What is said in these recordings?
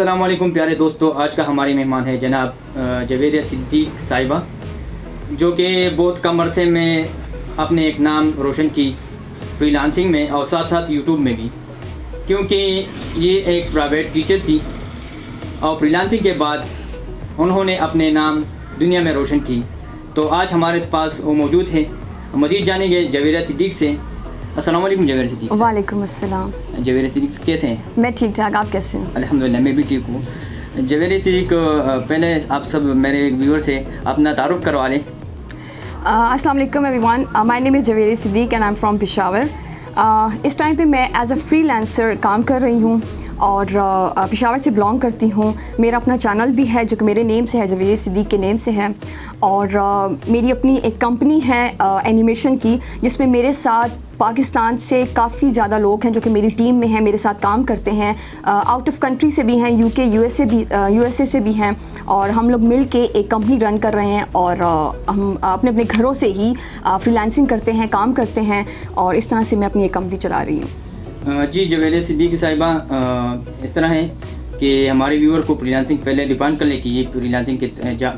अस्सलाम वालेकुम प्यारे दोस्तों। आज का हमारे मेहमान है जनाब जवेरिया सिद्दीक साहिबा, जो कि बहुत कम अरसे में अपने एक नाम रोशन की फ्रीलांसिंग में और साथ साथ यूट्यूब में भी, क्योंकि ये एक प्राइवेट टीचर थी और फ्रीलांसिंग के बाद उन्होंने अपने नाम दुनिया में रोशन की। तो आज हमारे पास वो मौजूद है, मज़ीद जानेंगे जवेरिया सिद्दीक से। अस्सलाम वालेकुम जवेरिया सिद्दीक। वालेकुम अस्सलाम। जवेरिया सिद्दीक कैसे हैं? मैं ठीक ठाक, आप कैसे हैं? अल्हम्दुलिल्लाह मैं भी ठीक हूँ। जवेरिया सिद्दीक, पहले आप सब मेरे व्यूअर से अपना तारुफ करवा लें। अस्सलाम वालेकुम everyone, my name is Javeria Siddique and I am from Peshawar. इस टाइम पे मैं एज अ फ्रीलांसर काम कर रही हूँ और पेशावर से बिलोंग करती हूँ। मेरा अपना चैनल भी है जो कि मेरे नेम से है, जवेरिया सिद्दीक के नेम से है। और मेरी अपनी एक कंपनी है एनिमेशन की, जिसमें मेरे साथ पाकिस्तान से काफ़ी ज़्यादा लोग हैं जो कि मेरी टीम में हैं, मेरे साथ काम करते हैं। आउट ऑफ कंट्री से भी हैं, यूके यूएसए से भी हैं, और हम लोग मिल के एक कंपनी रन कर रहे हैं। और हम अपने अपने घरों से ही फ्रीलांसिंग करते हैं, काम करते हैं, और इस तरह से मैं अपनी एक कंपनी चला रही हूँ। जी जवेरिया सिद्दीक साहिबा, इस तरह है कि हमारे व्यूअर को फ्रीलांसिंग पहले डिफाइन कर ले कि ये फ्रीलांसिंग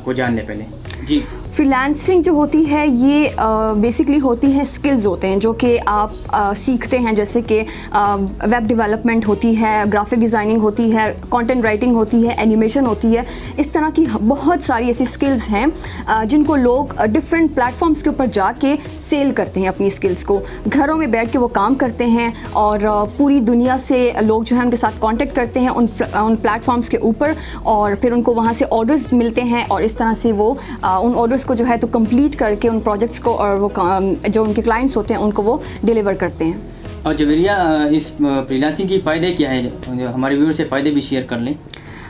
को जान ले पहले। जी, फ्रीलांसिंग जो होती है ये बेसिकली होती है स्किल्स होते हैं जो कि आप सीखते हैं, जैसे कि वेब डेवलपमेंट होती है, ग्राफिक डिज़ाइनिंग होती है, कंटेंट राइटिंग होती है, एनिमेशन होती है। इस तरह की बहुत सारी ऐसी स्किल्स हैं जिनको लोग डिफरेंट प्लेटफॉर्म्स के ऊपर जाके सेल करते हैं। अपनी स्किल्स को घरों में बैठ के वो काम करते हैं और पूरी दुनिया से लोग जो है उनके साथ कांटेक्ट करते हैं उन प्लेटफॉर्म्स के ऊपर, और फिर उनको वहाँ से ऑर्डर्स मिलते हैं, और इस तरह से वो उन ऑर्डर्स को जो है तो कंप्लीट करके उन प्रोजेक्ट्स को और वो जो उनके क्लाइंट्स होते हैं उनको वो डिलीवर करते हैं। और जवेरिया, इस फ्रीलांसिंग की फ़ायदे क्या है? हमारे व्यूअर से फ़ायदे भी शेयर कर लें।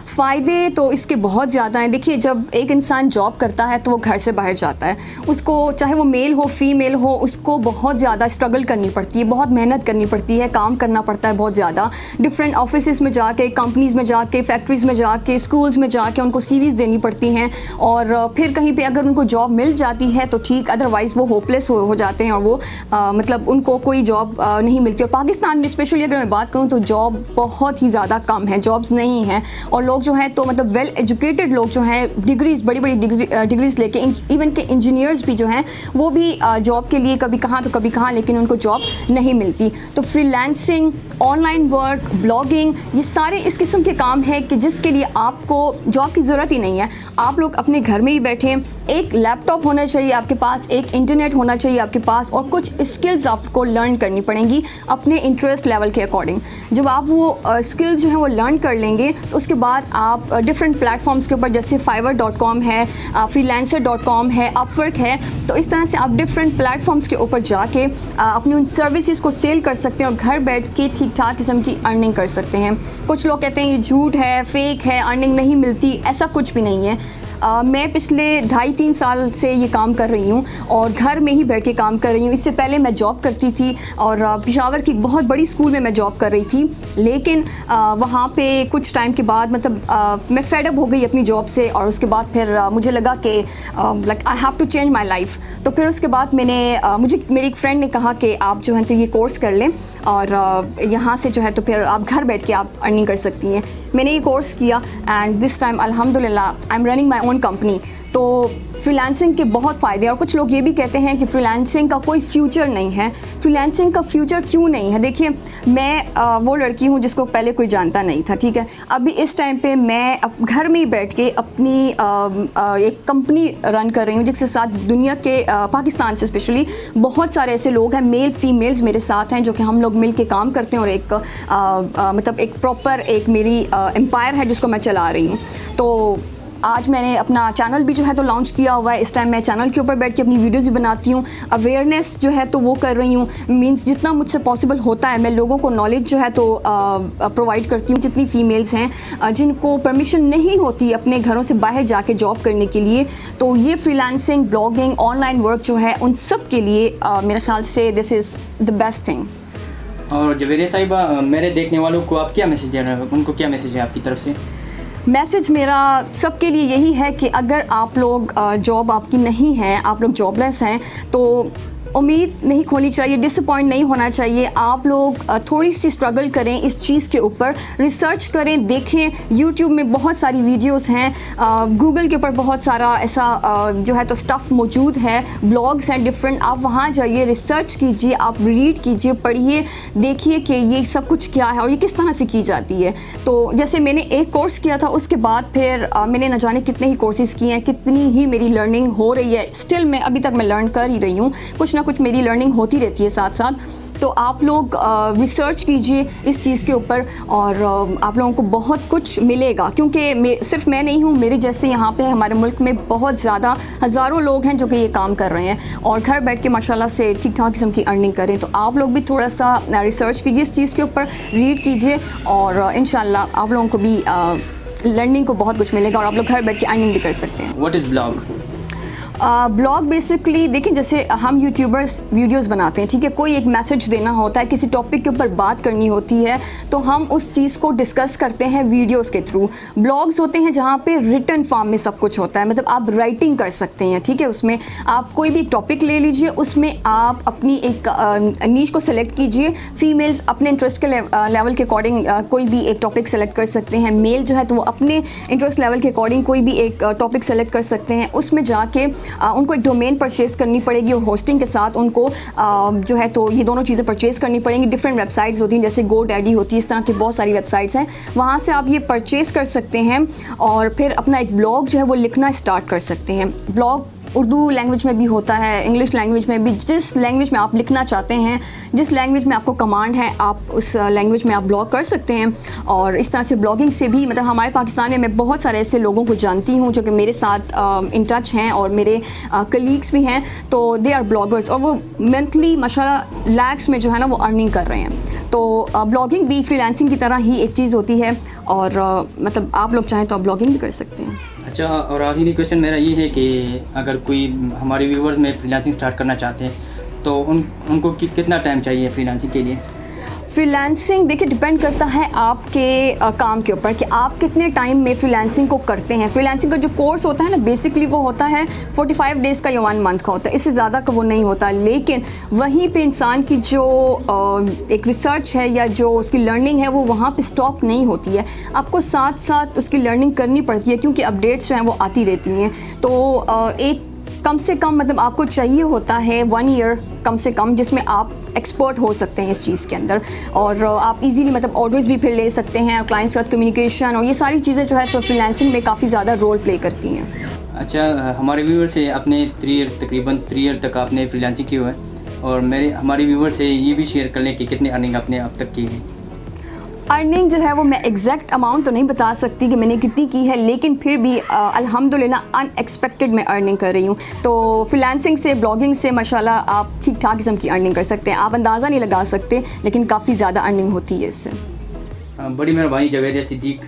फ़ायदे तो इसके बहुत ज़्यादा हैं। देखिए, जब एक इंसान जॉब करता है तो वो घर से बाहर जाता है, उसको चाहे वो मेल हो फीमेल हो, उसको बहुत ज़्यादा स्ट्रगल करनी पड़ती है, बहुत मेहनत करनी पड़ती है, काम करना पड़ता है बहुत ज़्यादा। डिफरेंट ऑफिस में जाके, कंपनीज़ में जाके, फैक्ट्रीज़ में जाके, स्कूल्स में जाके उनको सीवीज़ देनी पड़ती हैं, और फिर कहीं पर अगर उनको जॉब मिल जाती है तो ठीक, अदरवाइज़ वो होपलेस हो जाते हैं, और वो मतलब उनको कोई जॉब नहीं मिलती। और पाकिस्तान में स्पेशली अगर मैं बात करूँ तो जॉब बहुत ही ज़्यादा कम है, जॉब्स नहीं हैं, और लोग जो हैं तो मतलब वेल एजुकेटेड लोग जो हैं, डिग्रीज़ बड़ी बड़ी डिग्रीज़ लेके, इवन के इंजीनियर्स भी जो हैं वो भी जॉब के लिए कभी कहाँ तो कभी कहाँ, लेकिन उनको जॉब नहीं मिलती। तो फ्रीलांसिंग, ऑनलाइन वर्क, ब्लॉगिंग, ये सारे इस किस्म के काम हैं कि जिसके लिए आपको जॉब की ज़रूरत ही नहीं है। आप लोग अपने घर में ही बैठे, एक लैपटॉप होना चाहिए आपके पास, एक इंटरनेट होना चाहिए आपके पास, और कुछ स्किल्स आपको लर्न करनी पड़ेंगी अपने इंटरेस्ट लेवल के अकॉर्डिंग। जब आप वो स्किल्स जो हैं वो लर्न कर लेंगे तो उसके बाद आप डिफरेंट प्लेटफॉर्म्स के ऊपर, जैसे fiverr.com है, freelancer.com है, अपवर्क है, तो इस तरह से आप डिफरेंट प्लेटफॉर्म्स के ऊपर जाके अपनी उन सर्विसेज को सेल कर सकते हैं और घर बैठ के ठीक ठाक किस्म की अर्निंग कर सकते हैं। कुछ लोग कहते हैं ये झूठ है, फेक है, अर्निंग नहीं मिलती, ऐसा कुछ भी नहीं है। मैं पिछले 2.5-3 साल से ये काम कर रही हूँ और घर में ही बैठ के काम कर रही हूँ। इससे पहले मैं जॉब करती थी और पेशावर की बहुत बड़ी स्कूल में मैं जॉब कर रही थी, लेकिन वहाँ पे कुछ टाइम के बाद मतलब मैं फेड अप हो गई अपनी जॉब से, और उसके बाद फिर मुझे लगा कि like I have to change my life. तो फिर उसके बाद मुझे मेरी एक फ्रेंड ने कहा कि आप जो है तो ये कोर्स कर लें, और यहाँ से जो है तो फिर आप घर बैठ के आप अर्निंग कर सकती हैं। मैंने ये कोर्स किया एंड दिस टाइम अल्हम्दुलिल्लाह I am running my own company. तो फ्रीलांसिंग के बहुत फ़ायदे, और कुछ लोग ये भी कहते हैं कि फ्रीलांसिंग का कोई फ्यूचर नहीं है। फ्रीलांसिंग का फ्यूचर क्यों नहीं है? देखिए, मैं वो लड़की हूँ जिसको पहले कोई जानता नहीं था, ठीक है। अभी इस टाइम पे मैं घर में ही बैठ के अपनी एक कंपनी रन कर रही हूँ, जिसके साथ दुनिया के पाकिस्तान से स्पेशली बहुत सारे ऐसे लोग हैं, मेल फीमेल्स मेरे साथ हैं, जो कि हम लोग मिल के काम करते हैं, और एक मतलब एक प्रॉपर एक मेरी एम्पायर है जिसको मैं चला रही हूँ। तो आज मैंने अपना चैनल भी जो है तो लॉन्च किया हुआ है। इस टाइम मैं चैनल के ऊपर बैठ के अपनी वीडियोज़ भी बनाती हूँ, अवेयरनेस जो है तो वो कर रही हूँ। मींस जितना मुझसे पॉसिबल होता है मैं लोगों को नॉलेज जो है तो प्रोवाइड करती हूँ। जितनी फ़ीमेल्स हैं जिनको परमिशन नहीं होती अपने घरों से बाहर जाके जॉब करने के लिए, तो ये फ्रीलांसिंग, ब्लॉगिंग, ऑनलाइन वर्क जो है उन सब के लिए मेरे ख्याल से this is the best thing. और जवेरिया साहिबा, मेरे देखने वालों को आप क्या मैसेज दे रहे हैं? उनको क्या मैसेज है आपकी तरफ से? मैसेज मेरा सबके लिए यही है कि अगर आप लोग जॉब आपकी नहीं है, आप लोग जॉबलेस हैं, तो उम्मीद नहीं खोनी चाहिए, डिसअपॉइंट नहीं होना चाहिए। आप लोग थोड़ी सी स्ट्रगल करें इस चीज़ के ऊपर, रिसर्च करें, देखें। यूट्यूब में बहुत सारी वीडियोस हैं, गूगल के ऊपर बहुत सारा ऐसा जो है तो स्टफ़ मौजूद है, ब्लॉग्स हैं डिफरेंट। आप वहाँ जाइए, रिसर्च कीजिए, आप रीड कीजिए, पढ़िए, देखिए कि ये सब कुछ क्या है और ये किस तरह से की जाती है। तो जैसे मैंने एक कोर्स किया था, उसके बाद फिर मैंने न जाने कितने ही कोर्सेज़ किए हैं, कितनी ही मेरी लर्निंग हो रही है। स्टिल मैं अभी तक मैं लर्न कर ही रही हूँ, कुछ ना कुछ मेरी लर्निंग होती रहती है साथ साथ। तो आप लोग रिसर्च कीजिए इस चीज़ के ऊपर और आप लोगों को बहुत कुछ मिलेगा, क्योंकि सिर्फ मैं नहीं हूँ, मेरे जैसे यहाँ पे हमारे मुल्क में बहुत ज़्यादा हज़ारों लोग हैं जो कि ये काम कर रहे हैं और घर बैठ के माशाल्लाह से ठीक ठाक किस्म की अर्निंग करें। तो आप लोग भी थोड़ा सा रिसर्च कीजिए इस चीज़ के ऊपर, रीड कीजिए और इंशाल्लाह आप लोगों को भी लर्निंग को बहुत कुछ मिलेगा और आप लोग घर बैठ के अर्निंग भी कर सकते हैं। What is blog? Blog basically देखिए, जैसे हम यूट्यूबर्स वीडियोस बनाते हैं, ठीक है, कोई एक मैसेज देना होता है, किसी टॉपिक के ऊपर बात करनी होती है, तो हम उस चीज़ को डिस्कस करते हैं वीडियोस के थ्रू। ब्लॉग्स होते हैं जहाँ पे रिटन फॉर्म में सब कुछ होता है, मतलब आप राइटिंग कर सकते हैं, ठीक है। उसमें आप कोई भी एक टॉपिक ले लीजिए, उसमें आप अपनी एक नीश को सेलेक्ट कीजिए। फीमेल्स अपने इंटरेस्ट के लेवल के अकॉर्डिंग कोई भी एक टॉपिक सेलेक्ट कर सकते हैं, मेल जो है तो वो अपने इंटरेस्ट लेवल के अकॉर्डिंग कोई भी एक टॉपिक सेलेक्ट कर सकते हैं। उसमें जाके उनको एक डोमेन परचेज़ करनी पड़ेगी और होस्टिंग के साथ उनको जो है तो ये दोनों चीज़ें परचेज़ करनी पड़ेंगी। डिफरेंट वेबसाइट्स होती हैं, जैसे गो डैडी होती है, इस तरह की बहुत सारी वेबसाइट्स हैं, वहाँ से आप ये परचेज़ कर सकते हैं और फिर अपना एक ब्लॉग जो है वो लिखना स्टार्ट कर सकते हैं। ब्लॉग उर्दू लैंग्वेज में भी होता है, इंग्लिश लैंग्वेज में भी, जिस लैंग्वेज में आप लिखना चाहते हैं, जिस लैंग्वेज में आपको कमांड है, आप उस लैंग्वेज में आप ब्लॉग कर सकते हैं। और इस तरह से ब्लॉगिंग से भी, मतलब हमारे पाकिस्तान में मैं बहुत सारे ऐसे लोगों को जानती हूँ जो कि मेरे साथ इन टच हैं और मेरे कलीग्स भी हैं, तो दे आर ब्लॉगर्स और वो मंथली माशाल्लाह लैक्स में जो है ना वो अर्निंग कर रहे हैं। तो ब्लॉगिंग भी फ्रीलांसिंग की तरह ही एक चीज़ होती है और मतलब आप लोग चाहें तो आप ब्लॉगिंग भी कर सकते हैं। अच्छा, और आखिरी क्वेश्चन मेरा ये है कि अगर कोई हमारे व्यूवर्स में फ्रीलांसिंग स्टार्ट करना चाहते हैं तो उनको कितना टाइम चाहिए फ्रीलांसिंग के लिए? फ्रीलांसिंग देखिए डिपेंड करता है आपके काम के ऊपर कि आप कितने टाइम में फ्रीलांसिंग को करते हैं। फ्रीलांसिंग का जो कोर्स होता है ना, बेसिकली वो होता है 45 डेज़ का या 1 मंथ का होता है, इससे ज़्यादा का वो नहीं होता। लेकिन वहीं पे इंसान की जो एक रिसर्च है या जो उसकी लर्निंग है वो वहाँ पे स्टॉप नहीं होती है, आपको साथ साथ उसकी लर्निंग करनी पड़ती है, क्योंकि अपडेट्स जो हैं वो आती रहती हैं। तो एक कम से कम मतलब आपको चाहिए होता है 1 ईयर कम से कम, जिसमें आप एक्सपर्ट हो सकते हैं इस चीज़ के अंदर और आप इजीली मतलब ऑर्डर्स भी फिर ले सकते हैं और क्लाइंट्स के साथ कम्युनिकेशन और ये सारी चीज़ें जो है तो फ्रीलांसिंग में काफ़ी ज़्यादा रोल प्ले करती हैं। अच्छा, हमारे व्यूवर से अपने तकरीबन 3 ईयर तक आपने फ्रीलांसिंग की हुआ है और हमारे व्यूवर से ये भी शेयर कर लें कि कितनी अर्निंग आपने अब तक की है। अर्निंग जो है वो मैं एग्जैक्ट अमाउंट तो नहीं बता सकती कि मैंने कितनी की है, लेकिन फिर भी अल्हम्दुलिल्लाह अनएक्सपेक्टेड मैं अर्निंग कर रही हूँ। तो फ्रीलांसिंग से, ब्लॉगिंग से माशाल्लाह आप ठीक ठाक किस्म की अर्निंग कर सकते हैं। आप अंदाज़ा नहीं लगा सकते, लेकिन काफ़ी ज़्यादा अर्निंग होती है इससे। बड़ी मेहरबानी जवेरिया सिद्दीक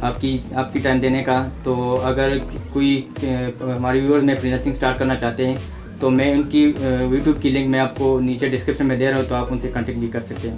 आपकी टाइम देने का। तो अगर कोई हमारे व्यूअर्स में फ्रीलांसिंग स्टार्ट करना चाहते हैं तो मैं उनकी यूट्यूब की लिंक मैं आपको नीचे डिस्क्रिप्शन में दे रहा हूँ, तो आप उनसे कॉन्टेक्ट भी कर सकते हैं।